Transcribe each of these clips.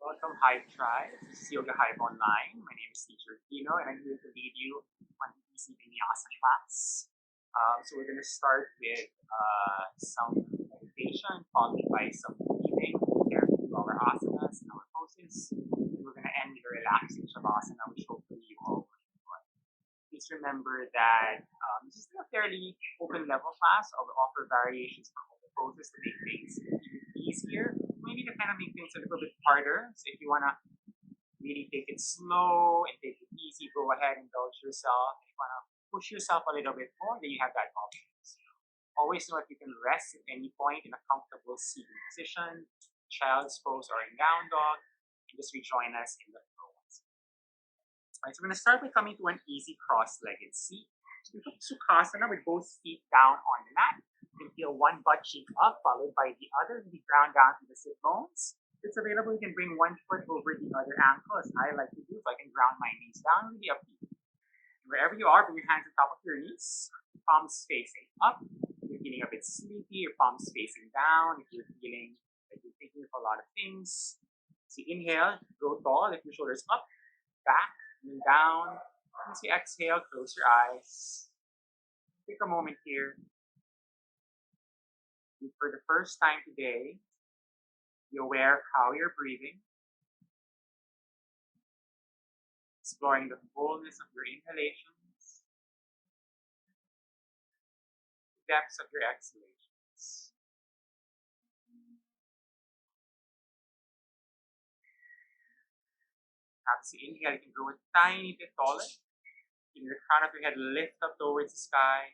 Welcome, Hive Tribe. This is YogaHive Online. My name is Teacher Quino, and I'm here to lead you on the easy Vinyasa class. So we're going to start with some meditation, followed by some breathing, there to our asanas and our poses. And we're going to end with a relaxing shavasana, which hopefully you all will enjoy. Please remember that this is a fairly open level class. I'll offer variations of the poses to make things easier. Maybe to kind of make things a little bit harder. So if you want to really take it slow and take it easy, go ahead and indulge yourself. If you want to push yourself a little bit more, then you have that option. So always know that you can rest at any point in a comfortable seated position, child's pose or in down dog, and just rejoin us in the flow. Alright, so we're going to start by coming to an easy cross-legged seat. So we put Sukhasana with both feet down on the mat. You can feel one butt cheek up, followed by the other, the ground down to the sit bones. If it's available, you can bring one foot over the other ankle, as I like to do, so I can ground my knees down, really up to you. Wherever you are, bring your hands on top of your knees, palms facing up. If you're feeling a bit sleepy, your palms facing down. If you're feeling like you're thinking of a lot of things. So inhale, grow tall, lift your shoulders up, back, and down. As you exhale, close your eyes. Take a moment here. And for the first time today, be aware of how you're breathing. Exploring the fullness of your inhalations, the depths of your exhalations. Perhaps you inhale, you can grow a tiny bit taller. Keep the crown of your head lift up towards the sky.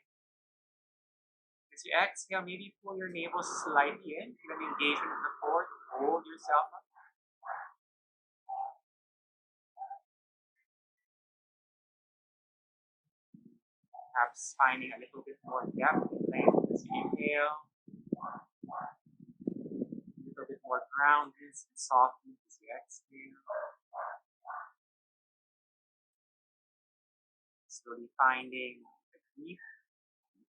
As you exhale, maybe pull your navel slightly in. Feel an engagement in the core to hold yourself up. Perhaps finding a little bit more depth and length as you inhale. A little bit more groundedness and softness as you exhale. Slowly finding a deep,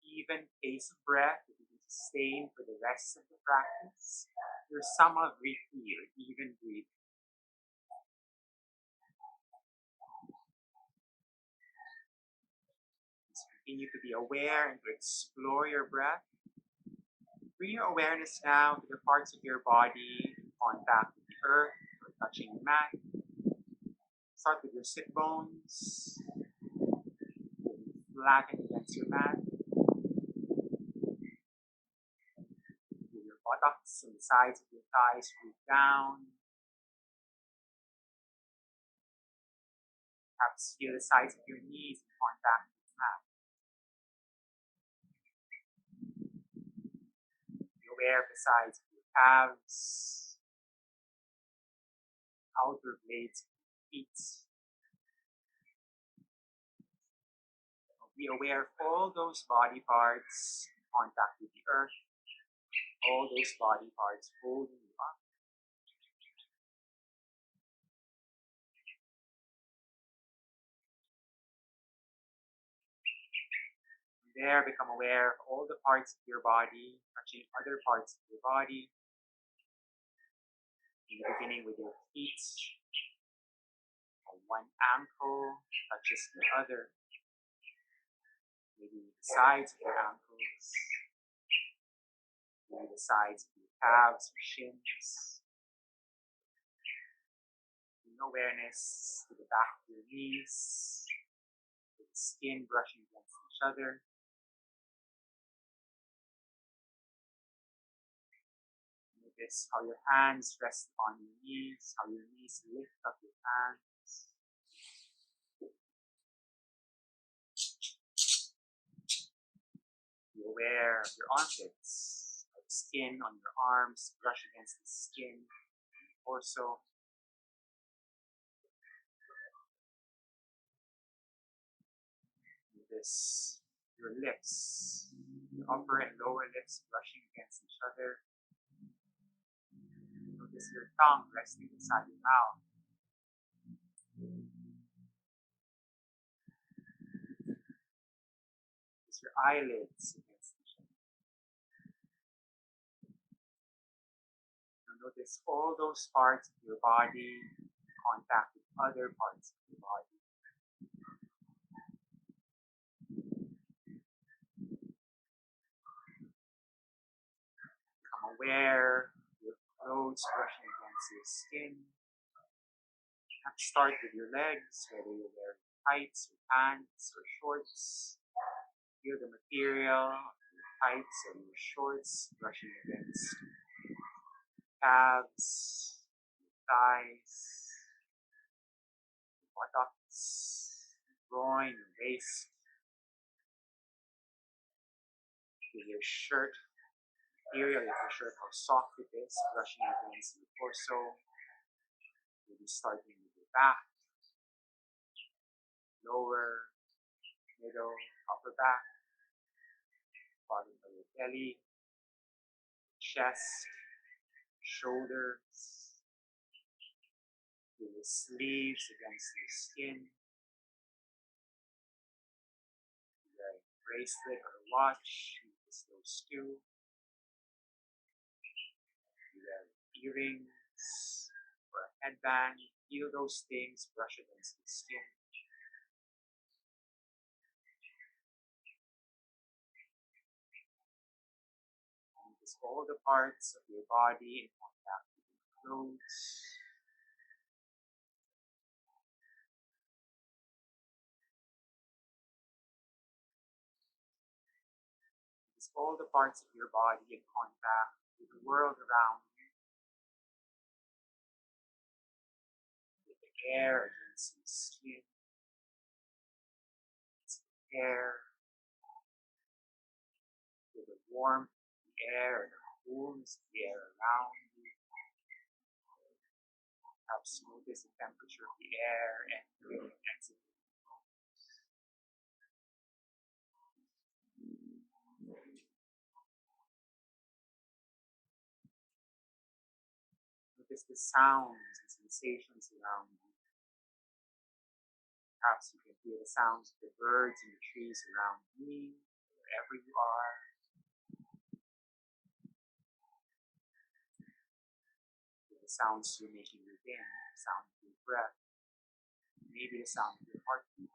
even pace of breath that you can sustain for the rest of the practice. Your samavriti, or even breathing. Just continue to be aware and to explore your breath. Bring your awareness now to the parts of your body in contact with the earth or touching the mat. Start with your sit bones. Flatten against your mat. Your buttocks and the sides of your thighs root down. Perhaps feel the sides of your knees in contact with the mat. Be aware of the sides of your calves, outer blades of your feet. Be aware of all those body parts in contact with the earth, all those body parts holding you up. From there, become aware of all the parts of your body, touching other parts of your body. In the beginning with your feet, one ankle touches the other. Maybe the sides of your ankles, maybe the sides of your calves or shins. Bring awareness to the back of your knees, with the skin brushing against each other. Notice how your hands rest on your knees, how your knees lift up your hands. Be aware of your armpits, of the skin on your arms, brush against the skin, and torso. Notice your lips, your upper and lower lips brushing against each other. Notice your tongue resting inside your mouth. Notice your eyelids against each other. Notice all those parts of your body in contact with other parts of your body. Become aware of your clothes brushing against your skin. You have to start with your legs, whether you're wearing tights or pants or shorts. Feel the material of your tights or your shorts brushing against calves, thighs, buttocks, groin, waist. Feel your shirt material of your shirt, how soft it is, brushing against your torso. Maybe starting with your back, lower, middle, upper back, bottom of your belly, chest, shoulders. Feel your sleeves against your skin. Wear a bracelet or a watch, use those too. You wear earrings or a headband. Feel those things brush against the skin. Notice all the parts of your body in contact with your clothes. Notice all the parts of your body in contact with the world around you, with the air against your skin, against the hair, with the warmth of the air and the coolness of the air around you. Perhaps notice the temperature of the air entering and exiting. Notice the sounds and sensations around you. Perhaps you can hear the sounds of the birds and the trees around you, wherever you are. Hear the sounds you're making within, the sound of your breath, maybe the sound of your heartbeat.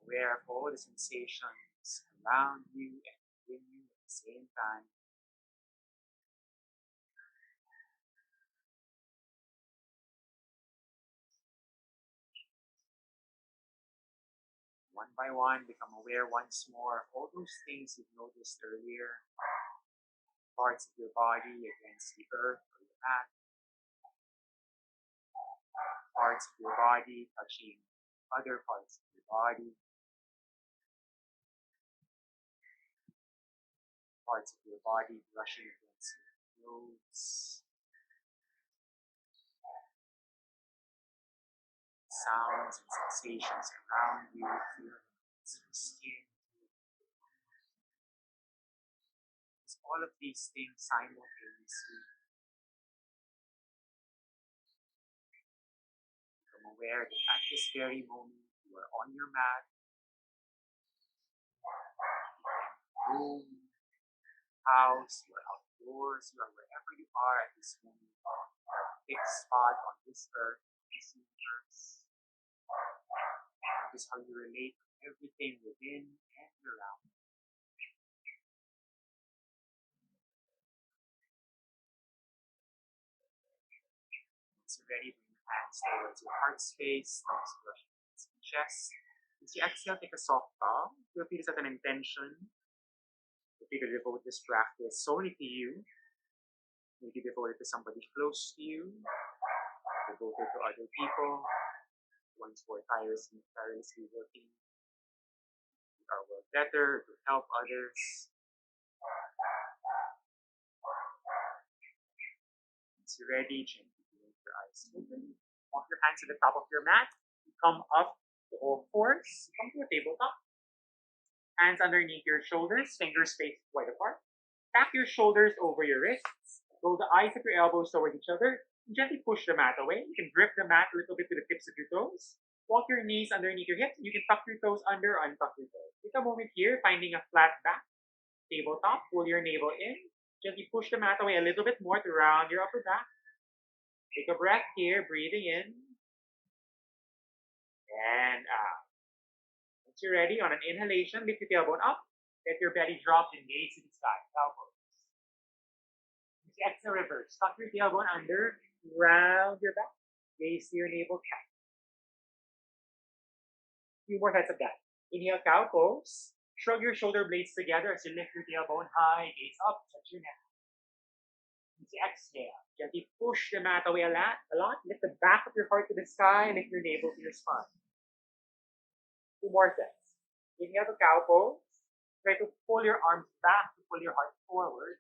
Aware of all the sensations around you and within you at the same time. One by one, become aware once more of all those things you've noticed earlier. Parts of your body against the earth or the mat. Parts of your body touching other parts of your body. Parts of your body brushing against your clothes. Sounds and sensations around you, feeling against your skin. Just all of these things simultaneously. Become aware that at this very moment you are on your mat, room, house, you are outdoors, you are wherever you are at this moment, fixed spot on this earth, this universe. Notice how you relate to everything within and around. Once you're ready, bring your hands towards your heart space, thumbs brushing against your chest. As you exhale, take a soft bow. Feel free to set an intention. Feel free to devote this practice solely to you. Maybe devote it to somebody close to you, devote it to other people, ones who are tirelessly working our work better, to help others. Once you're ready, gently blink your eyes open. Walk your hands to the top of your mat. Come up to all fours. Come to a tabletop. Hands underneath your shoulders, fingers spaced wide apart. Tap your shoulders over your wrists. Roll the eyes of your elbows towards each other. Gently push the mat away. You can grip the mat a little bit with the tips of your toes. Walk your knees underneath your hips. You can tuck your toes under or untuck your toes. Take a moment here, finding a flat back. Tabletop, pull your navel in. Gently push the mat away a little bit more to round your upper back. Take a breath here, breathing in and out. Once you're ready, on an inhalation, lift your tailbone up. Let your belly drop and gaze to the sky. Cow pose. Exhale, reverse. Tuck your tailbone under, round your back. Gaze to your navel, cat. Few more sets of that. Inhale, cow pose. Shrug your shoulder blades together as you lift your tailbone high, gaze up, touch your neck. Exhale. Gently push the mat away a lot. Lift the back of your heart to the sky and lift your navel to your spine. Two more sets. Inhale to cow pose. Try to pull your arms back to pull your heart forward.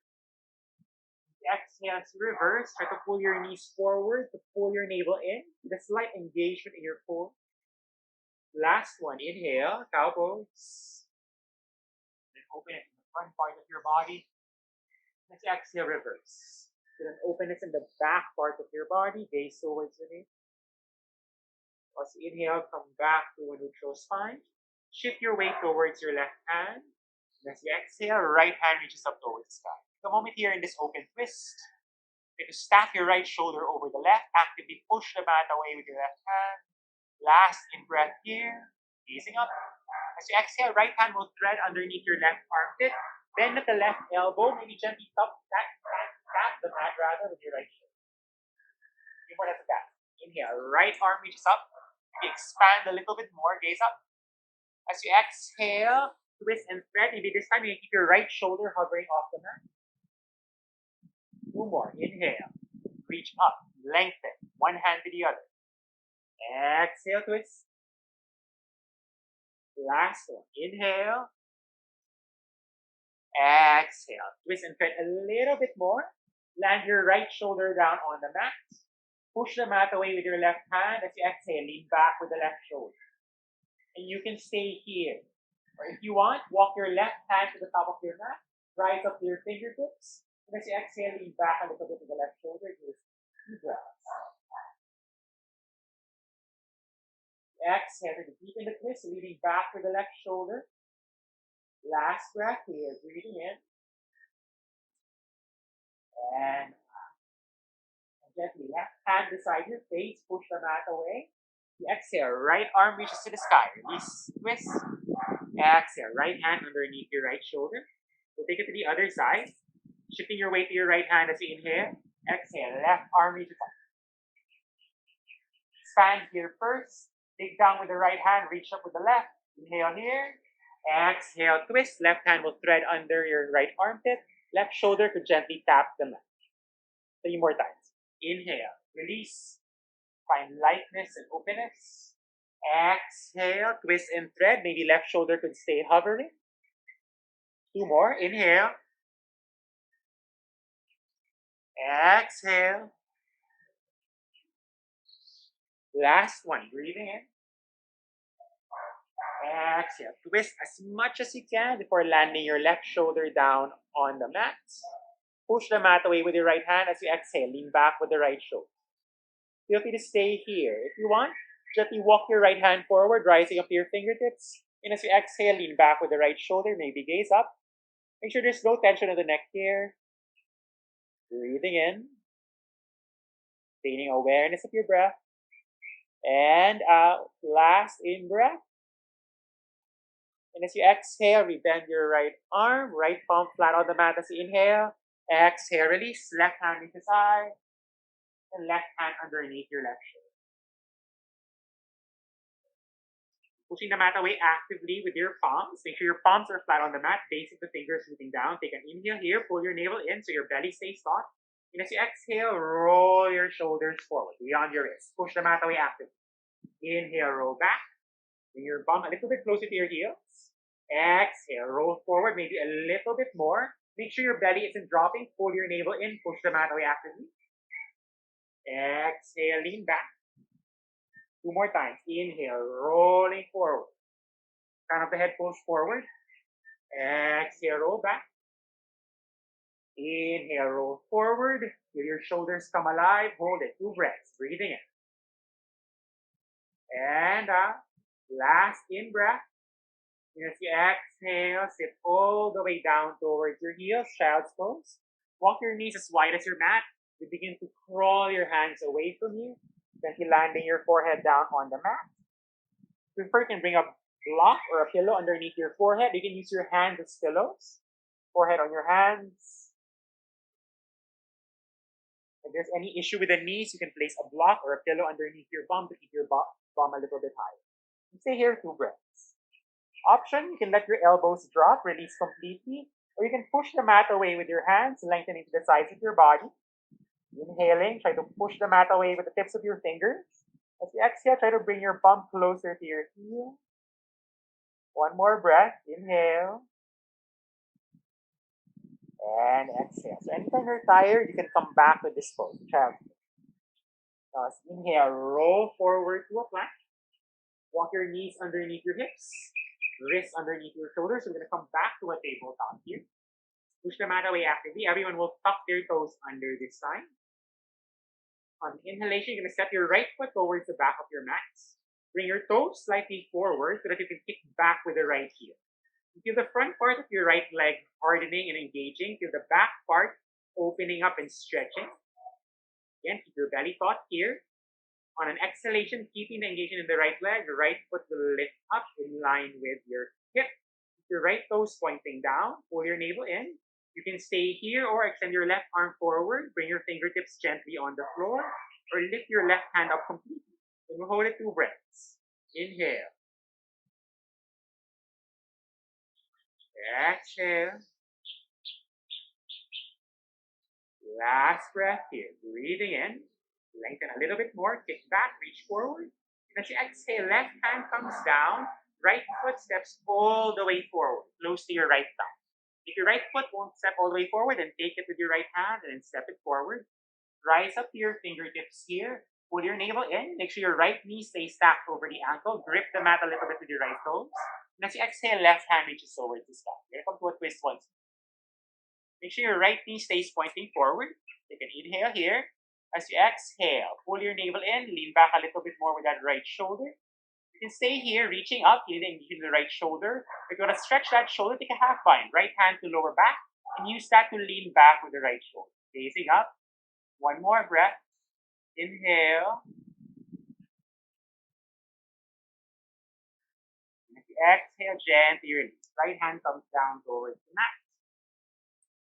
Exhale to reverse. Try to pull your knees forward to pull your navel in with a slight engagement in your core. Last one. Inhale, cow pose. Then open it in the front part of your body. Let's exhale, reverse. Then openness in the back part of your body. Gaze towards the knee. As you inhale, come back to a neutral spine. Shift your weight towards your left hand. And as you exhale, right hand reaches up towards the sky. Take a moment here in this open twist. Try to stack your right shoulder over the left. Actively push the mat away with your left hand. Last in breath here. Gazing up. As you exhale, right hand will thread underneath your left armpit. Bend at the left elbow. Maybe gently tap the mat rather with your right shoulder. Few more sets of that. Inhale, right arm reaches up. Maybe expand a little bit more. Gaze up. As you exhale, twist and thread. Maybe this time you keep your right shoulder hovering off the mat. Two more. Inhale. Reach up. Lengthen. One hand to the other. Exhale, twist. Last one. Inhale. Exhale. Twist and thread a little bit more. Land your right shoulder down on the mat. Push the mat away with your left hand. As you exhale, lean back with the left shoulder. And you can stay here. Or if you want, walk your left hand to the top of your mat. Rise up to your fingertips. And as you exhale, lean back a little bit to the left shoulder. Just 2 breaths. Exhale to deepen the twist, leaning back with the left shoulder. Last breath here, breathing in. And out. And gently, left hand beside your face, push the mat away. You exhale, right arm reaches to the sky. Release, twist. Exhale, right hand underneath your right shoulder. We'll take it to the other side. Shifting your weight to your right hand as you inhale. Exhale, left arm reaches up. Stand here first. Dig down with the right hand, reach up with the left. Inhale here. Exhale, twist. Left hand will thread under your right armpit. Left shoulder could gently tap the mat. 3 more times. Inhale, release. Find lightness and openness. Exhale, twist and thread. Maybe left shoulder could stay hovering. 2 more. Inhale. Exhale. Last one. Breathing in. Exhale. Twist as much as you can before landing your left shoulder down on the mat. Push the mat away with your right hand as you exhale. Lean back with the right shoulder. Feel free to stay here. If you want, gently walk your right hand forward, rising up to your fingertips. And as you exhale, lean back with the right shoulder. Maybe gaze up. Make sure there's no tension in the neck here. Breathing in. Gaining awareness of your breath. And out. Last in breath. And as you exhale, rebend your right arm, right palm flat on the mat as you inhale. Exhale, release. Left hand into side. And left hand underneath your left shoulder. Pushing the mat away actively with your palms. Make sure your palms are flat on the mat, base of the fingers moving down. Take an inhale here, pull your navel in so your belly stays taut. And as you exhale, roll your shoulders forward, beyond your wrists. Push the mat away actively. Inhale, roll back. Bring your bum a little bit closer to your heels. Exhale, roll forward, maybe a little bit more. Make sure your belly isn't dropping. Pull your navel in, push the mat away actively. Exhale, lean back. 2 more times. Inhale, rolling forward. Crown of the head pulls forward. Exhale, roll back. Inhale, roll forward. Feel your shoulders come alive. Hold it. 2 breaths. Breathing in. And last in breath. And as you exhale, sit all the way down towards your heels, child's pose. Walk your knees as wide as your mat. You begin to crawl your hands away from you, gently landing your forehead down on the mat. If you prefer, you can bring a block or a pillow underneath your forehead. You can use your hands as pillows. Forehead on your hands. If there's any issue with the knees, you can place a block or a pillow underneath your bum to keep your bum a little bit higher. And stay here 2 breaths. Option, you can let your elbows drop, release completely, or you can push the mat away with your hands, lengthening to the sides of your body. Inhaling, try to push the mat away with the tips of your fingers. As you exhale, try to bring your bum closer to your heel. One more breath. Inhale. And exhale. So anytime you're tired, you can come back to this pose. Child. Now, inhale, roll forward to a plank. Walk your knees underneath your hips. Wrists underneath your shoulders. So we're going to come back to a tabletop here. Push the mat away actively. Everyone will tuck their toes under this time. On inhalation, you're going to step your right foot towards the back of your mat. Bring your toes slightly forward so that you can kick back with the right heel. You feel the front part of your right leg hardening and engaging. Feel the back part opening up and stretching. Again, keep your belly taut here. On an exhalation, keeping the engagement in the right leg, the right foot will lift up in line with your hip. Keep your right toes pointing down. Pull your navel in. You can stay here or extend your left arm forward. Bring your fingertips gently on the floor or lift your left hand up completely. Then we'll hold it 2 breaths. Inhale. Exhale. Last breath here. Breathing in. Lengthen a little bit more. Kick back. Reach forward. And as you exhale, left hand comes down. Right foot steps all the way forward, close to your right thumb. If your right foot won't step all the way forward, then take it with your right hand and then step it forward. Rise up to your fingertips here. Pull your navel in. Make sure your right knee stays stacked over the ankle. Grip the mat a little bit with your right toes. And as you exhale, left hand reaches towards the sky. Here come to a twist once. Make sure your right knee stays pointing forward. Take an inhale here. As you exhale, pull your navel in. Lean back a little bit more with that right shoulder. You can stay here, reaching up, feeling the right shoulder. If you want to stretch that shoulder, take a half bind. Right hand to lower back, and use that to lean back with the right shoulder. Gazing up. One more breath. Inhale. And if you exhale, gently release. Right hand comes down towards the mat.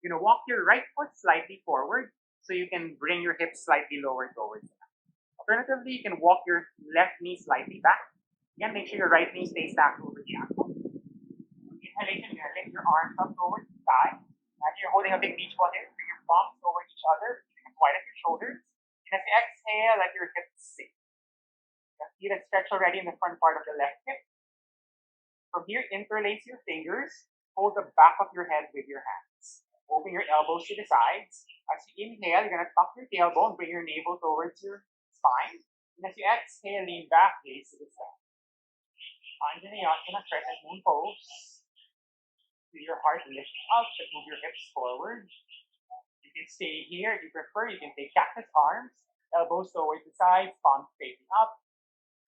You're going to walk your right foot slightly forward so you can bring your hips slightly lower towards the mat. Alternatively, you can walk your left knee slightly back. Again, make sure your right knee stays stacked over the ankle. Inhalation, you're going to lift your arms up towards the sky. Imagine you're holding a big beach ball here. Bring your palms over each other. You can widen your shoulders. And as you exhale, let your hips sink. You can feel it stretch already in the front part of the left hip. From here, interlace your fingers. Hold the back of your head with your hands. Open your elbows to the sides. As you inhale, you're going to tuck your tailbone, bring your navel towards your spine. And as you exhale, lean back, gaze to the side. Vinyasa, crescent moon pose. Feel your heart lifting up, but move your hips forward. You can stay here. If you prefer, you can take cactus arms, elbows towards the sides, palms facing up.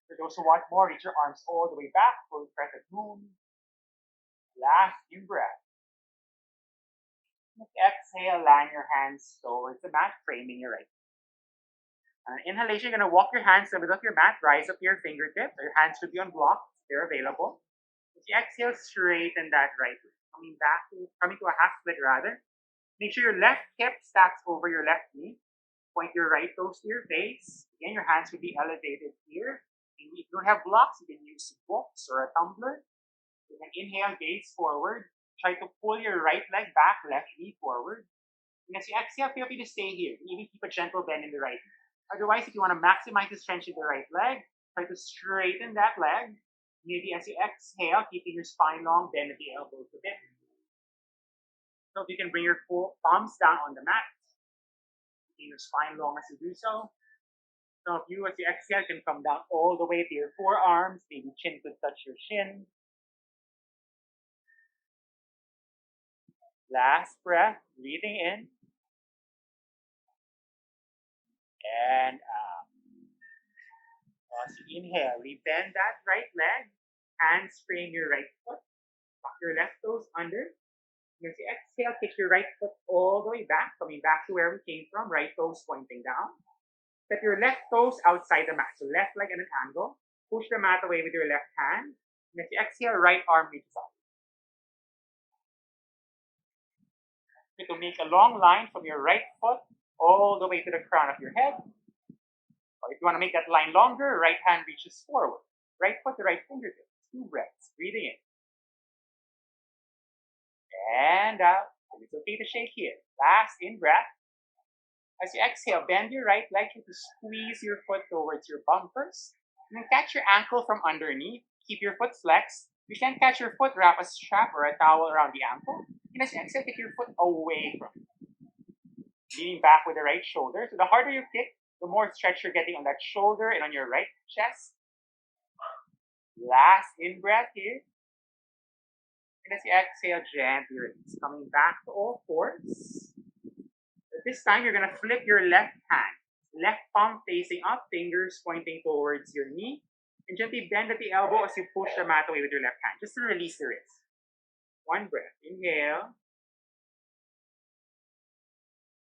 For those who want more, reach your arms all the way back, full crescent moon. Last in breath. Exhale, land your hands towards the mat, framing your right. Inhalation, you're going to walk your hands to the middle of your mat, rise up to your fingertips. Your hands should be on blocks, they're available. As you exhale, straighten that right leg. Coming to a half split rather. Make sure your left hip stacks over your left knee. Point your right toes to your face. Again, your hands should be elevated here. If you don't have blocks, you can use books or a tumbler. You can inhale, gaze forward. Try to pull your right leg back, left knee forward. And as you exhale, feel free to stay here. You even keep a gentle bend in the right knee. Otherwise, if you want to maximize the strength in the right leg, try to straighten that leg. Maybe as you exhale, keeping your spine long, bend at the elbows a bit. So if you can bring your palms down on the mat, keeping your spine long as you do so. Some of you, as you exhale, can come down all the way to your forearms. Maybe chin could touch your shin. Last breath, breathing in and out. As you inhale, rebend that right leg, hands frame your right foot, tuck your left toes under. As you exhale, kick your right foot all the way back, coming back to where we came from, right toes pointing down. Step your left toes outside the mat, so left leg at an angle. Push the mat away with your left hand. And as you exhale, right arm reaches up. To make a long line from your right foot all the way to the crown of your head. Or if you want to make that line longer, right hand reaches forward. Right foot to right fingertips. 2 breaths. Breathing in. And out. And it's okay to shake here. Last in breath. As you exhale, bend your right leg to squeeze your foot towards your bum first. And then catch your ankle from underneath. Keep your foot flexed. You can catch your foot, wrap a strap or a towel around the ankle. And as you exhale, kick your foot away from it. Leaning back with the right shoulder. So the harder you kick, the more stretch you're getting on that shoulder and on your right chest. Last in breath here. And as you exhale, gently release. Coming back to all fours. But this time, you're going to flip your left hand. Left palm facing up, fingers pointing towards your knee. And gently bend at the elbow as you push the mat away with your left hand, just to release the wrist. 1 breath. Inhale.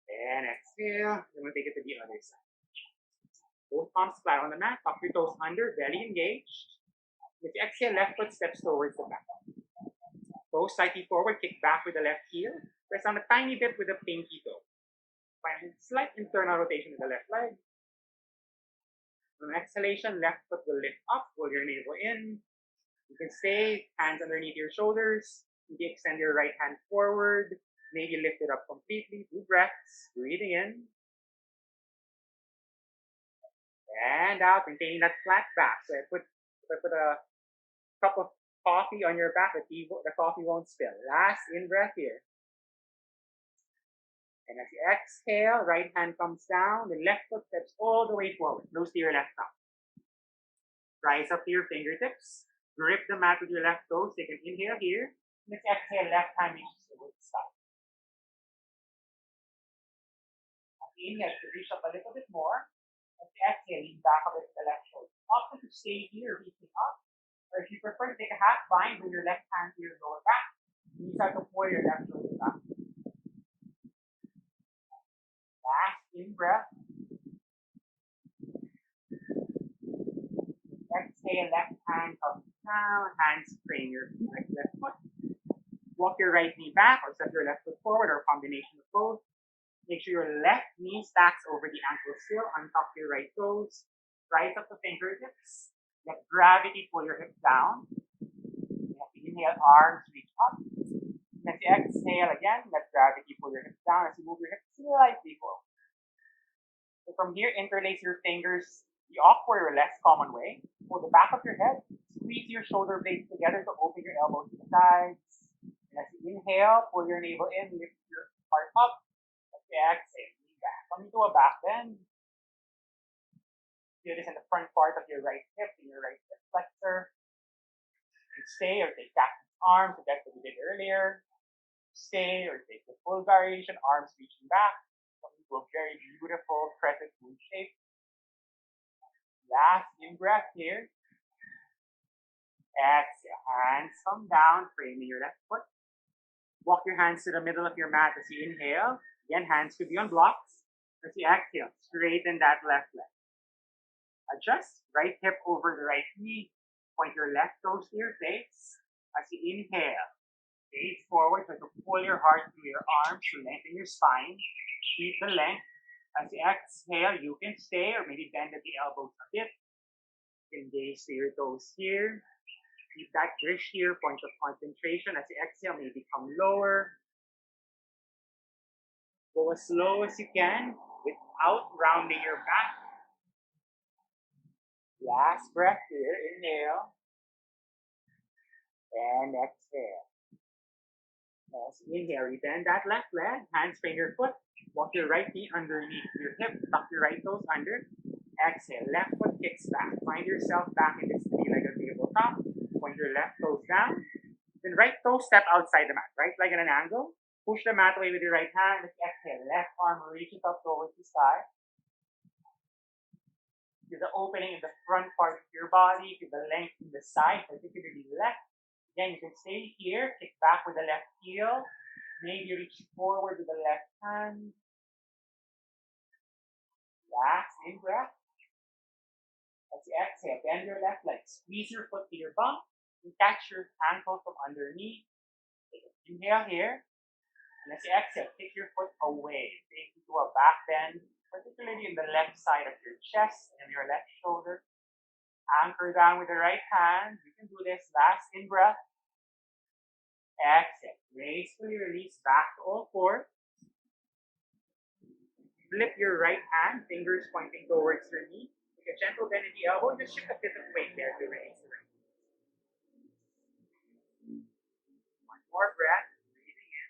And exhale. Then we'll take it to the other side. Both palms flat on the mat. Tuck your toes under, belly engaged. With the exhale, left foot steps towards the back. Toes slightly forward, kick back with the left heel. Press on a tiny bit with the pinky toe. Find a slight internal rotation in the left leg. On exhalation, left foot will lift up, pull your navel in. You can stay, hands underneath your shoulders. Maybe extend your right hand forward. Maybe lift it up completely. 2 breaths. Breathing in. And out, maintaining that flat back. So I put a cup of coffee on your back, the coffee won't spill. Last in breath here. And as you exhale, right hand comes down, the left foot steps all the way forward, close to your left thumb. Rise up to your fingertips. Grip the mat with your left toes. Take an inhale here. And as you exhale, left hand reaches towards the side. As you inhale, to reach up a little bit more. As you exhale, lean back a bit to the left shoulder. Option to stay here, reaching up. Or if you prefer to take a half bind, bring your left hand to your lower back. And you start to pull your left shoulder back. Last in breath. Exhale, left hand comes down, hands frame your left foot. Walk your right knee back or step your left foot forward or a combination of both. Make sure your left knee stacks over the ankle still, untuck your right toes. Rise up the fingertips. Let gravity pull your hips down. As you inhale, arms reach up. As you exhale again, let gravity pull your hips down as you move your hips slightly forward. So from here, interlace your fingers the awkward or less common way. Pull the back of your head, squeeze your shoulder blades together to open your elbows to the sides. And as you inhale, pull your navel in, lift your heart up. As you exhale, lean back. Coming to a back bend. Feel this in the front part of your right hip, in your right hip flexor. You stay or take cactus arms, so that's what we did earlier. Stay or take the full variation, arms reaching back. Coming to a very beautiful crescent moon shape. Last in breath here. Exhale, hands come down, framing your left foot. Walk your hands to the middle of your mat as you inhale. Again, hands could be on blocks. As you exhale, straighten that left leg. Adjust, right hip over the right knee. Point your left toes to your face. As you inhale, gaze forward, so to pull your heart through your arms to lengthen your spine. Keep the length. As you exhale, you can stay or maybe bend at the elbows a bit. Engage to your toes here. Keep that bridge here, point of concentration. As you exhale, maybe come lower. Go as slow as you can without rounding your back. Last breath here. Inhale. And exhale. As you inhale, rebend that left leg. Hands frame your foot. Walk your right knee underneath your hip. Tuck your right toes under. Exhale. Left foot kicks back. Find yourself back in this three-legged tabletop. Point your left toes down. Then right toe step outside the mat. Right leg at an angle. Push the mat away with your right hand. Exhale. Left arm reaches up towards the sky. Feel the opening in the front part of your body. Feel the length in the side, particularly left. Again, you can stay here. Kick back with the left heel. Maybe reach forward with the left hand. Relax, in breath. As you exhale, bend your left leg. Squeeze your foot to your bum. And catch your ankle from underneath. Take an inhale here. And as you exhale, kick your foot away. Take you to a back bend, particularly in the left side of your chest and your left shoulder. Anchor down with the right hand. You can do this. Last in breath. Exhale. Gracefully release back to all fours. Flip your right hand, fingers pointing towards your knee. Take a gentle bend in the elbow. Just shift a bit of weight there to release the right. One more breath. Breathing in.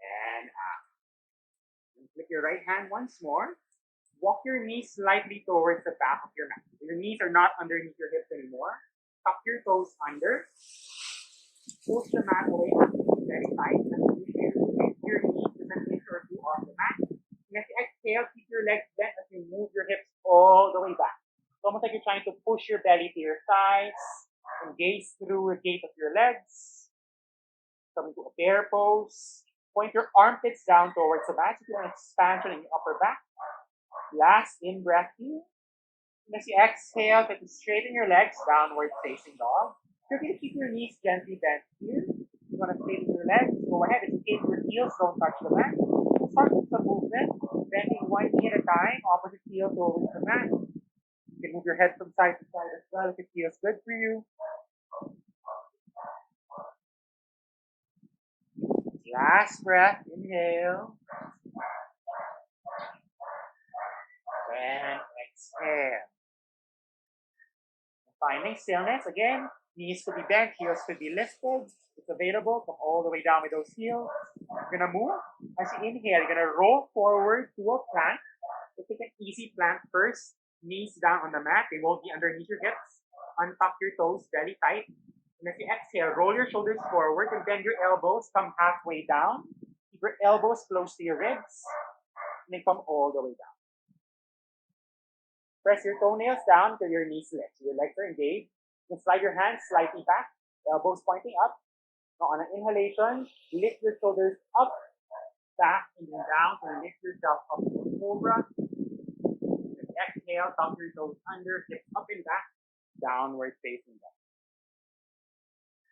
And out. And flip your right hand once more. Walk your knees slightly towards the back of your mat. Your knees are not underneath your hips anymore. Tuck your toes under. Push the mat away very tight. And lift your knees to an inch or two off the mat. And as you exhale, keep your legs bent as you move your hips all the way back. It's almost like you're trying to push your belly to your thighs and gaze through the gate of your legs. Coming to a bear pose. Point your armpits down towards the mat. So you feel an expansion in your upper back. Last in breath here. And as you exhale, try to straighten your legs, downward facing dog. You're going to keep your knees gently bent here. You want to straighten your legs, go ahead. It's okay if your heels don't touch the mat. Start with some movement, bending one knee at a time, opposite heel towards the mat. You can move your head from side to side as well if it feels good for you. Last breath, inhale. And exhale. Finding stillness, again, knees could be bent, heels could be lifted. It's available. Come all the way down with those heels. You're going to move. As you inhale, you're going to roll forward to a plank. So take an easy plank first. Knees down on the mat. They won't be underneath your hips. Untuck your toes, belly tight. And as you exhale, roll your shoulders forward and bend your elbows. Come halfway down. Keep your elbows close to your ribs. And then come all the way down. Press your toenails down till your knees lift. So your legs are engaged. You can slide your hands slightly back, elbows pointing up. Now on an inhalation, lift your shoulders up, back, and then down to lift yourself up to a cobra. And exhale, tuck your toes under, hips up and back, downward facing dog.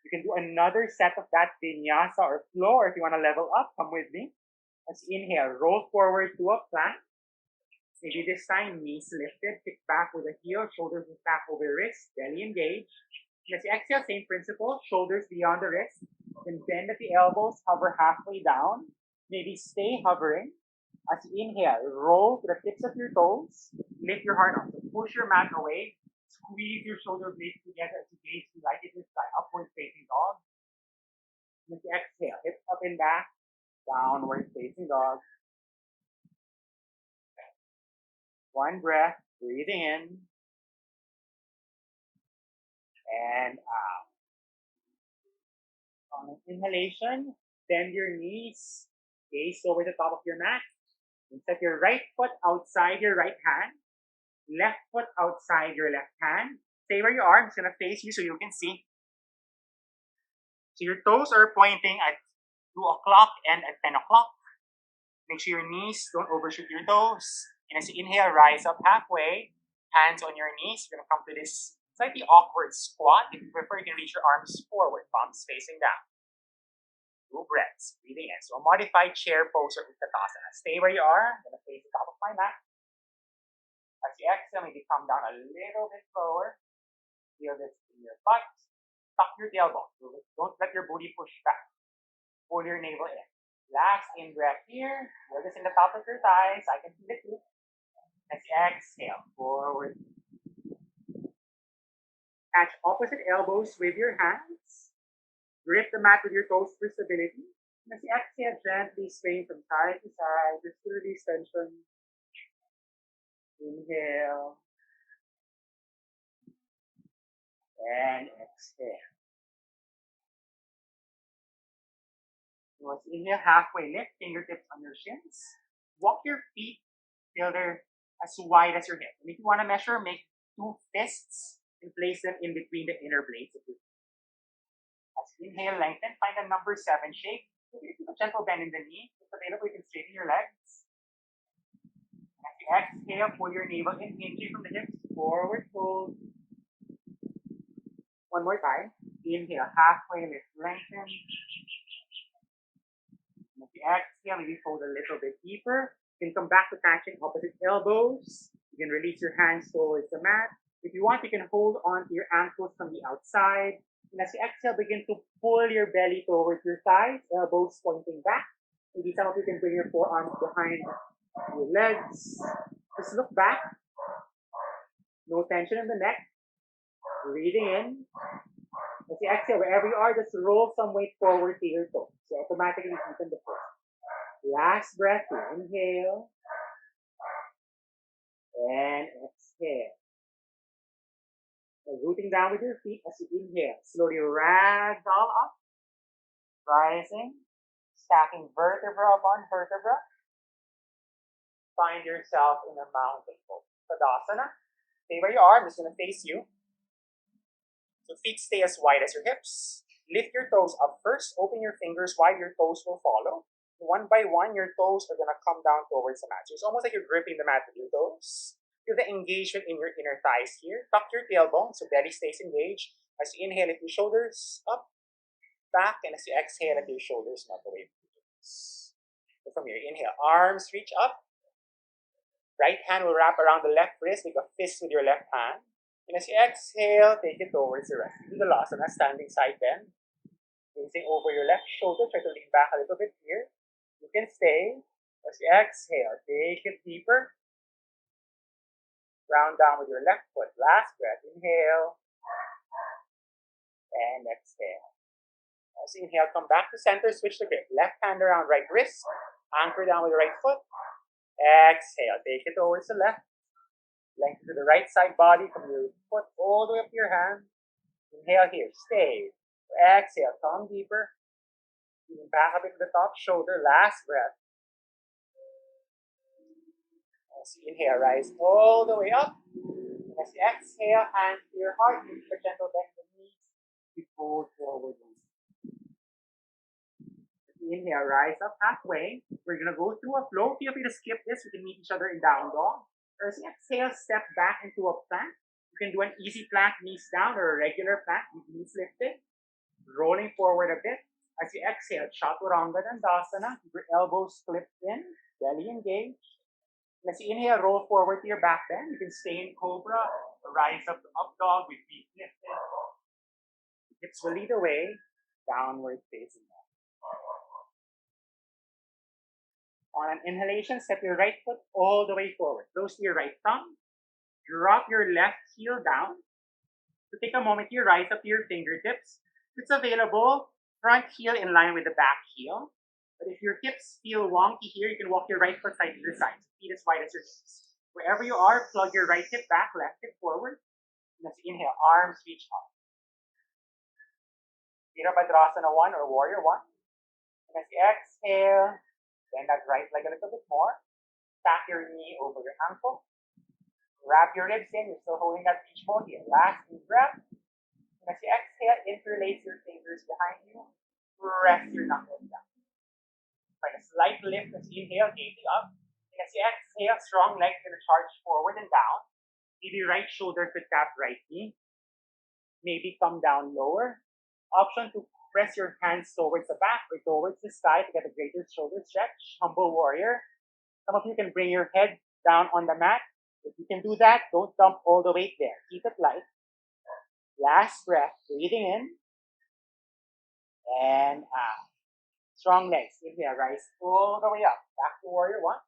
You can do another set of that vinyasa or flow, or if you want to level up, come with me. As you inhale, roll forward to a plank. Maybe this time, knees lifted, kick back with a heel, shoulders back over wrist, belly engaged. As you exhale, same principle, shoulders beyond the wrist. Then bend at the elbows, hover halfway down. Maybe stay hovering. As you inhale, roll to the tips of your toes, lift your heart up. So push your mat away, squeeze your shoulder blades together as you gaze through like it is by upward facing dog. And as you exhale, hips up and back, downward facing dog. One breath, breathing in and out. On an inhalation, bend your knees, gaze over the top of your mat, and set your right foot outside your right hand, left foot outside your left hand. Stay where you are. I'm just going to face you so you can see. So your toes are pointing at 2 o'clock and at 10 o'clock. Make sure your knees don't overshoot your toes. And as you inhale, rise up halfway, hands on your knees. You're going to come to this slightly awkward squat. If you prefer, you can reach your arms forward, palms facing down. 2 breaths, breathing in. So a modified chair pose or Utkatasana. Stay where you are. I'm going to face the top of my mat. As you exhale, maybe come down a little bit slower. Feel this in your butt. Tuck your tailbone. Don't let your booty push back. Pull your navel in. Last in breath here. Feel this in the top of your thighs. I can feel it too. As you exhale, forward. Catch opposite elbows with your hands. Grip the mat with your toes for stability. And as you exhale, gently swing from side to side. Just to release tension. Inhale. And exhale. So as you inhale, halfway lift, fingertips on your shins. Walk your feet till they're as wide as your hip. And if you want to measure, make 2 fists and place them in between the inner blades of your feet. As you inhale, lengthen, find a number 7 shape. So you keep a gentle bend in the knee. If available, you can straighten your legs. And as you exhale, pull your navel in, hinging from the hips, forward fold. One more time. Inhale, halfway lift, lengthen. And as you exhale, maybe fold a little bit deeper. You can come back to catching opposite elbows. You can release your hands towards the mat. If you want, you can hold on to your ankles from the outside. And as you exhale, begin to pull your belly towards your thighs, elbows pointing back. Maybe some of you can bring your forearms behind your legs. Just look back. No tension in the neck. Breathing in. As you exhale, wherever you are, just roll some weight forward to your toes. So automatically deepen the foot. Last breath, inhale. And exhale. Rooting down with your feet as you inhale. Slowly ragdoll up. Rising. Stacking vertebra upon vertebra. Find yourself in a mountain pose. Tadasana. Stay where you are. I'm just going to face you. So feet stay as wide as your hips. Lift your toes up first. Open your fingers wide. Your toes will follow. One by one, your toes are going to come down towards the mat. So it's almost like you're gripping the mat with your toes. Feel the engagement in your inner thighs here. Tuck your tailbone so belly stays engaged. As you inhale, lift your shoulders up, back, and as you exhale, let your shoulders melt away from your hips. So from here, inhale, arms reach up. Right hand will wrap around the left wrist, make a fist with your left hand. And as you exhale, take it towards the right. Do the Vinyasa, standing side bend. Raising over your left shoulder, try to lean back a little bit here. You can stay. As you exhale, take it deeper. Ground down with your left foot. Last breath. Inhale. And exhale. As you inhale, come back to center. Switch the grip. Left hand around right wrist. Anchor down with the right foot. Exhale. Take it towards the left. Lengthen to the right side body from your foot all the way up to your hand. Inhale here. Stay. Exhale. Come deeper. Even back up into the top shoulder. Last breath. As you inhale, rise all the way up. And as you exhale, hands to your heart. Use a gentle bend in the knees. You fold forward. As you inhale, rise up halfway. We're going to go through a flow. Feel free to skip this. We can meet each other in down dog. As you exhale, step back into a plank. You can do an easy plank, knees down, or a regular plank with knees lifted. Rolling forward a bit. As you exhale, Chaturanga Dandasana. Keep your elbows clipped in, belly engaged. And as you inhale, roll forward to your back bend. You can stay in Cobra, or rise up to Up Dog with feet lifted. Hips will lead the way, downward facing dog. On an inhalation, step your right foot all the way forward. Close to your right thumb. Drop your left heel down. So take a moment here, rise up to your fingertips. If it's available, front heel in line with the back heel. But if your hips feel wonky here, you can walk your right foot side to the side. So feet as wide as your hips. Wherever you are, plug your right hip back, left hip forward. And as you inhale, arms reach up. Virabhadrasana 1 or Warrior 1. And as you exhale, bend that right leg a little bit more. Stack your knee over your ankle. Wrap your ribs in. You're still holding that beach ball here. Last deep breath. And as you exhale, interlace your fingers behind you. Press your knuckles down. Find a slight lift as you inhale, gazing up. And as you exhale, strong legs going to charge forward and down. Maybe right shoulder could tap right knee. Maybe come down lower. Option to press your hands towards the back or towards the sky to get a greater shoulder stretch. Humble warrior. Some of you can bring your head down on the mat. If you can do that, don't dump all the weight there. Keep it light. Last breath, breathing in and out. Strong legs. Inhale, rise all the way up. Back to Warrior 1.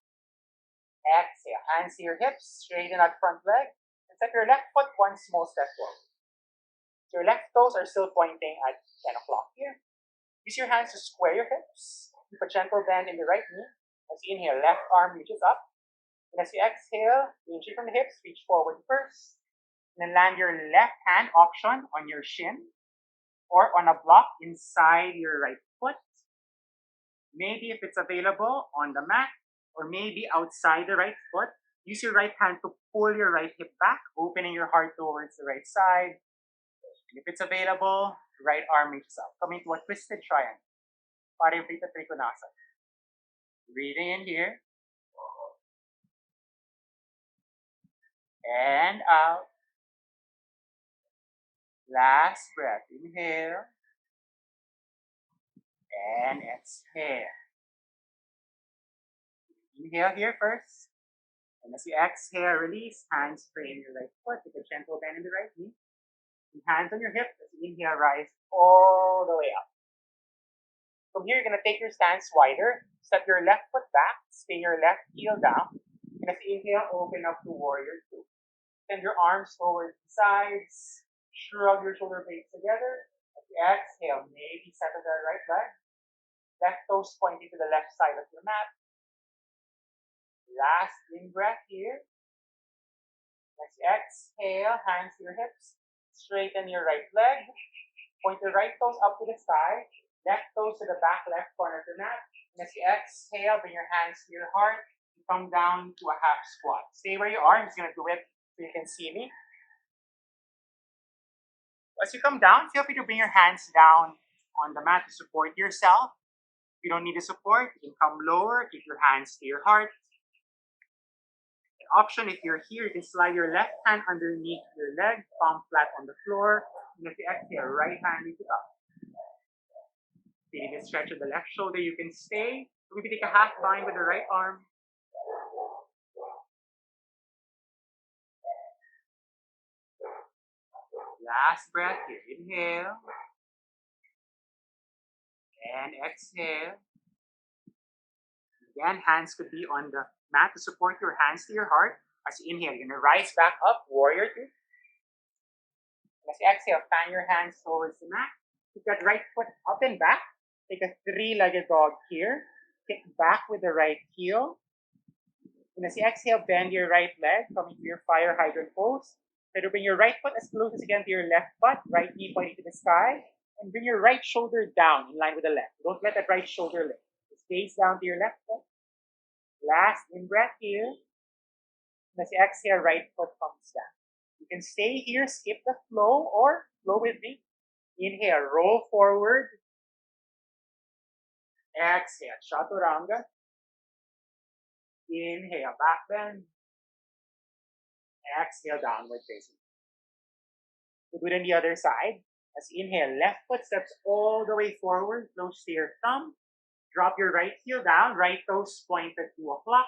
Exhale, hands to your hips, straighten that front leg, and step your left foot one small step forward. So your left toes are still pointing at 10 o'clock here. Use your hands to square your hips. Keep a gentle bend in the right knee. As you inhale, left arm reaches up. And as you exhale, range from the hips, reach forward first. And then land your left hand option on your shin or on a block inside your right foot. Maybe if it's available on the mat or maybe outside the right foot, Use your right hand to pull your right hip back, opening your heart towards the right side. And if it's available, right arm reaches up, coming to a twisted triangle. Parivrita Trikonasana. Breathing in here. And out. Last breath. Inhale. And exhale. Inhale here first. And as you exhale, release. Hands frame your right foot. Take a gentle bend in the right knee. And hands on your hips. As you inhale, rise all the way up. From here, you're going to take your stance wider. Step your left foot back. Spin your left heel down. And as you inhale, open up to warrior two. Send your arms towards the sides. Shrug your shoulder blades together. As you exhale, maybe settle the right leg. Left toes pointing to the left side of your mat. Last in breath here. As you exhale, hands to your hips. Straighten your right leg. Point the right toes up to the sky. Left toes to the back left corner of the mat. And as you exhale, bring your hands to your heart. You come down to a half squat. Stay where you are. I'm just going to do it so you can see me. As you come down, feel free to bring your hands down on the mat to support yourself. If you don't need the support, you can come lower. Keep your hands to your heart. An option, if you're here, you can slide your left hand underneath your leg, palm flat on the floor. And if you exhale, right hand reaches up. Feeling a stretch of the left shoulder, you can stay. We can take a half bind with the right arm. Last breath here. Inhale. And exhale. Again, hands could be on the mat to support your hands to your heart. As you inhale, you're going to rise back up, warrior two. And as you exhale, fan your hands towards the mat. Keep that right foot up and back. Take a three-legged dog here. Kick back with the right heel. And as you exhale, bend your right leg, coming to your fire hydrant pose. Try to bring your right foot as close as you can to your left butt, right knee pointing to the sky, and bring your right shoulder down in line with the left. Don't let that right shoulder lift. Just gaze down to your left foot. Last in breath here. And as you exhale, right foot comes down. You can stay here, skip the flow, or flow with me. Inhale, roll forward. Exhale, chaturanga. Inhale, back bend. Exhale, downward facing. We'll do it on the other side. As you inhale, left foot steps all the way forward, close to your thumb. Drop your right heel down, right toes pointed to a clock.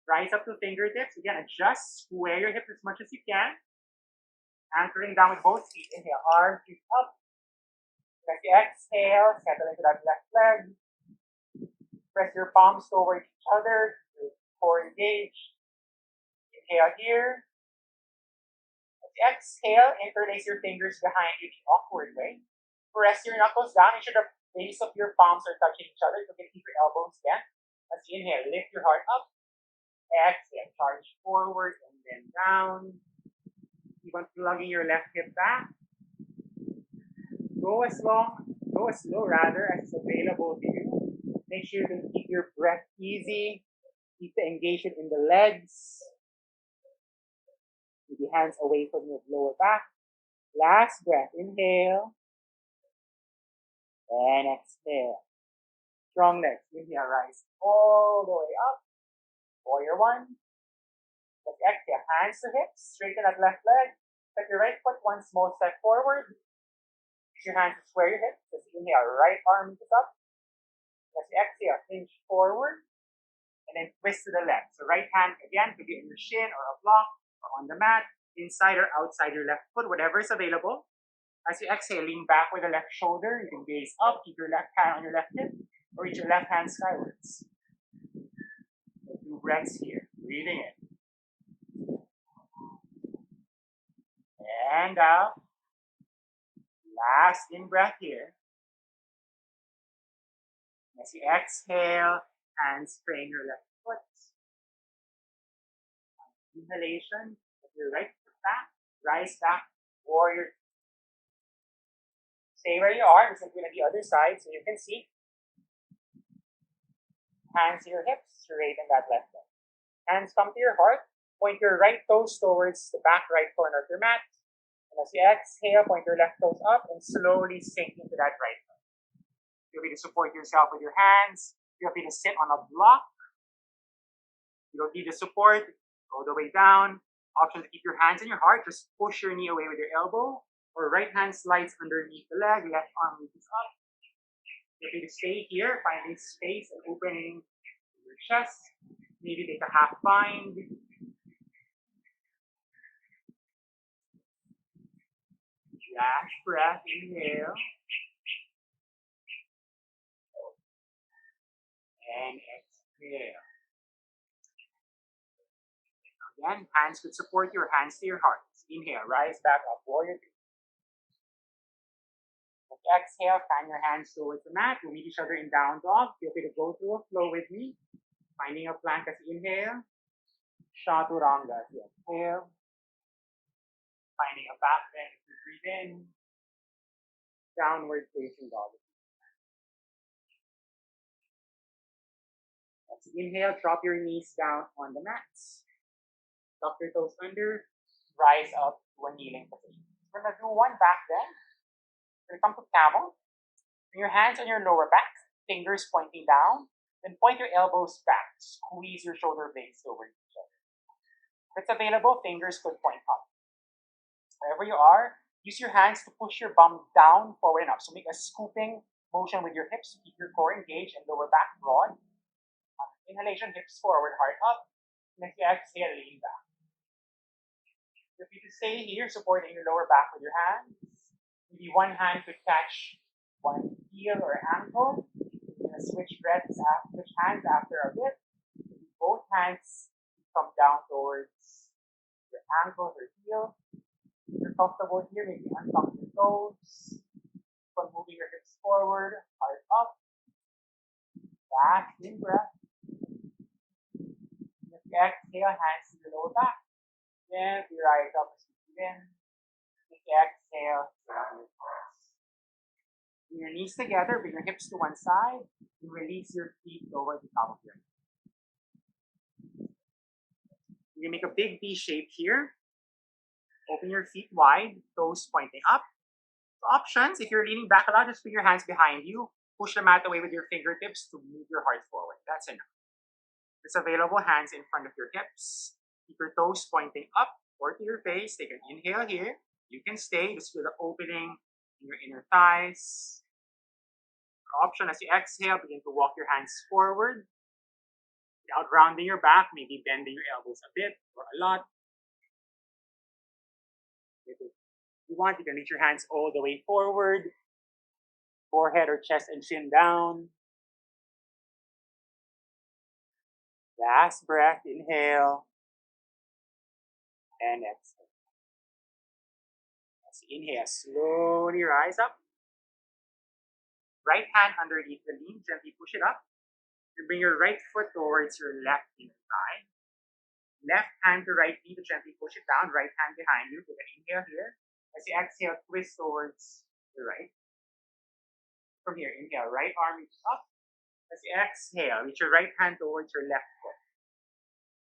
Rise up to fingertips. Again, adjust, square your hips as much as you can. Anchoring down with both feet. Inhale, arms reach up. As you exhale, settle into that left leg. Press your palms towards each other. Core engage. Inhale here. As you exhale, interlace your fingers behind you the awkward way. Press your knuckles down. Ensure the base of your palms are touching each other. So you can keep your elbows bent. As you inhale, lift your heart up. Exhale, charge forward and then down. Keep on plugging your left hip back. Go as slow rather, as is available to you. Make sure to keep your breath easy. Keep the engagement in the legs. Keep your hands away from your lower back. Last breath. Inhale. And exhale. Strong legs. Inhale, rise all the way up. Warrior one. Let's exhale. Hands to hips. Straighten that left leg. Step your right foot one small step forward. Use your hands to square your hips. Let's inhale. Right arm reaches up. As you exhale, hinge forward, and then twist to the left. So right hand, again, could be in your shin or a block or on the mat, inside or outside your left foot, whatever is available. As you exhale, lean back with the left shoulder. You can gaze up, keep your left hand on your left hip, or reach your left hand skywards. So 2 breaths here. Breathing in. And out. Last in breath here. As you exhale, hands frame your left foot. Inhalation, put your right foot back, rise back, warrior. Stay where you are. This is going to be the other side so you can see. Hands to your hips, straighten that left leg. Hands come to your heart. Point your right toes towards the back right corner of your mat. And as you exhale, point your left toes up and slowly sink into that right toe. Feel free to support yourself with your hands. Feel free to sit on a block. You don't need the support. Go the way down. Option to keep your hands on your heart. Just push your knee away with your elbow. Or right hand slides underneath the leg. Left arm reaches up. Feel free to stay here, finding space and opening your chest. Maybe take a half bind. Last breath, inhale. And exhale. Again, hands could support your hands to your heart. Inhale, rise back up, warrior three. Exhale, fan your hands towards the mat. We'll meet each other in down dog. Feel free to go through a flow with me. Finding a plank as you inhale. Chaturanga as you exhale. Finding a back bend as you breathe in. Downward facing dog. As you inhale, drop your knees down on the mats. Tuck your toes under. Rise up to a kneeling position. We're going to do one back bend. We're going to come to camel. Bring your hands on your lower back, fingers pointing down. Then point your elbows back. Squeeze your shoulder blades over each other. If it's available, fingers could point up. Wherever you are, use your hands to push your bum down, forward, and up. So make a scooping motion with your hips to keep your core engaged and lower back broad. On inhalation, hips forward, heart up. And as you exhale, lean back. If you can stay here, supporting your lower back with your hands. Maybe one hand could catch one heel or ankle. You're going to switch hands after a bit. Both hands come down towards your ankle or heel. If you're comfortable here, maybe untuck your toes. Keep on moving your hips forward, heart up. Back, in breath. And if you exhale, hands to your lower back. Then you rise up as you breathe in. If you exhale, down your toes. Bring your knees together, bring your hips to one side, and release your feet over the top of your head. You're going to make a big V shape here. Open your feet wide, toes pointing up. So options, if you're leaning back a lot, just bring your hands behind you. Push the mat away with your fingertips to move your heart forward. That's enough. It's available, hands in front of your hips. Keep your toes pointing up or to your face. Take an inhale here. You can stay. Just feel the opening in your inner thighs. Option, as you exhale, begin to walk your hands forward. Without rounding your back, maybe bending your elbows a bit or a lot. If you want, you can reach your hands all the way forward. Forehead or chest and chin down. Last breath, inhale. And exhale. As you inhale, slowly rise up. Right hand underneath the knee, gently push it up. You bring your right foot towards your left inner thigh. Left hand to right knee to gently push it down. Right hand behind you. Take an inhale here. As you exhale, twist towards the right. From here, inhale, right arm reaches up. As you exhale, reach your right hand towards your left foot.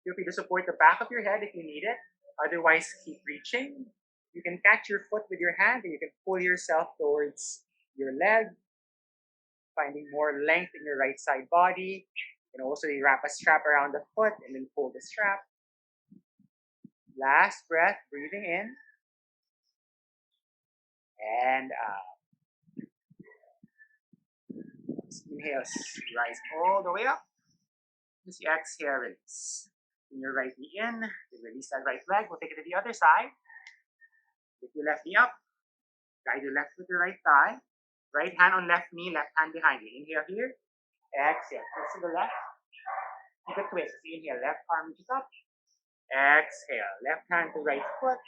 Feel free to support the back of your head if you need it. Otherwise, keep reaching. You can catch your foot with your hand and you can pull yourself towards your leg. Finding more length in your right side body. You can also wrap a strap around the foot and then pull the strap. Last breath, breathing in. And out. Inhale, rise all the way up. As you exhale, release. Bring your right knee in. Release that right leg. We'll take it to the other side. Lift your left knee up. Guide your left with your right thigh. Right hand on left knee, left hand behind you. Inhale here. Exhale. Twist to the left. Keep a twist. Inhale, left arm reaches up. Exhale. Left hand to right foot.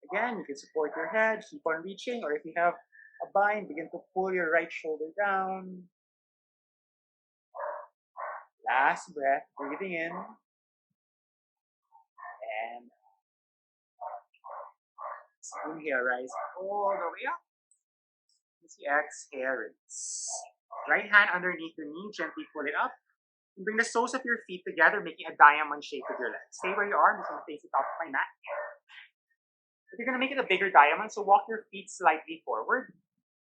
Again, you can support your head. Keep on reaching. Or if you have a bind, begin to pull your right shoulder down. Last breath, breathing in. And inhale, rise all the way up. As you exhale, release. Right hand underneath your knee, gently pull it up. You bring the soles of your feet together, making a diamond shape with your legs. Stay where you are. I'm just going to face the top of my mat. But you're going to make it a bigger diamond, so walk your feet slightly forward.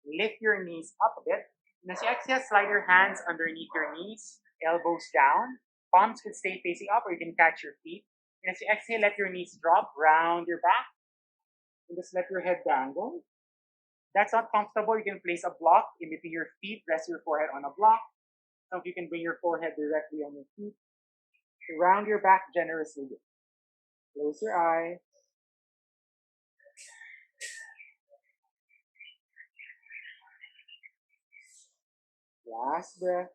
Lift your knees up a bit. And as you exhale, slide your hands underneath your knees, elbows down. Palms could stay facing up, or you can catch your feet. And as you exhale, let your knees drop, round your back, and just let your head dangle. If that's not comfortable, you can place a block in between your feet, rest your forehead on a block. Some of you can bring your forehead directly on your feet. Round your back generously. Close your eyes. Last breath.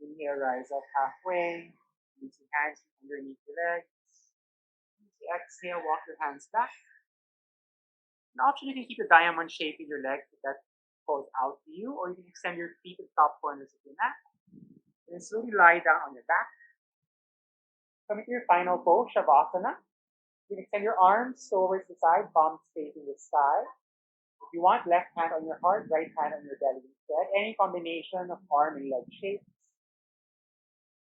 Inhale, rise up halfway. Use your hands underneath your legs. As you exhale, walk your hands back. An option, you can keep a diamond shape in your leg if that falls out to you, or you can extend your feet to the top corners of your mat. And then slowly lie down on your back. Coming to your final pose, Shavasana. You can extend your arms towards the side, palms facing the sky. If you want, left hand on your heart, right hand on your belly instead. Any combination of arm and leg shapes.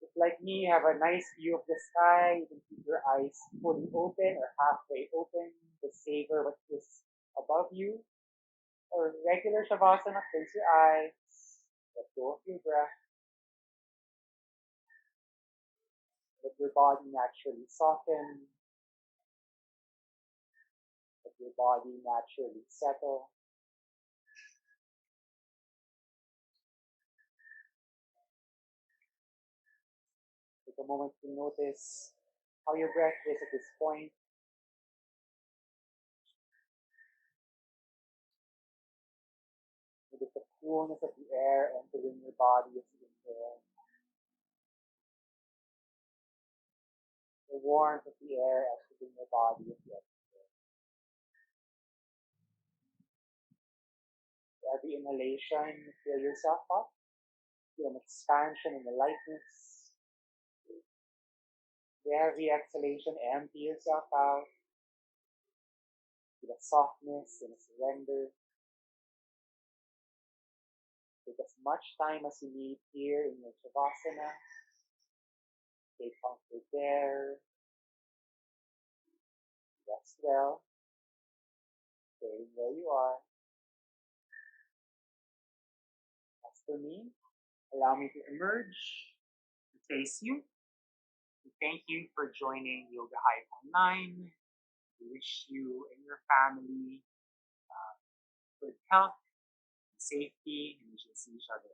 If like me, you have a nice view of the sky, you can keep your eyes fully open or halfway open to savor what is above you. Or regular Shavasana, close your eyes, let go of your breath. Let your body naturally soften. Let your body naturally settle. Take a moment to notice how your breath is at this point. Notice the coolness of the air entering your body as you inhale. The warmth of the air exiting your body as you exhale. Every inhalation, fill yourself up. Feel an expansion in the lightness. Every exhalation, empty yourself out. Feel a softness and a surrender. Take as much time as you need here in your Shavasana. Stay comfortable there. Rest well. Stay where you are. As for me, allow me to emerge, to face you. And thank you for joining YogaHive Online. We wish you and your family good health, safety, and we shall see each other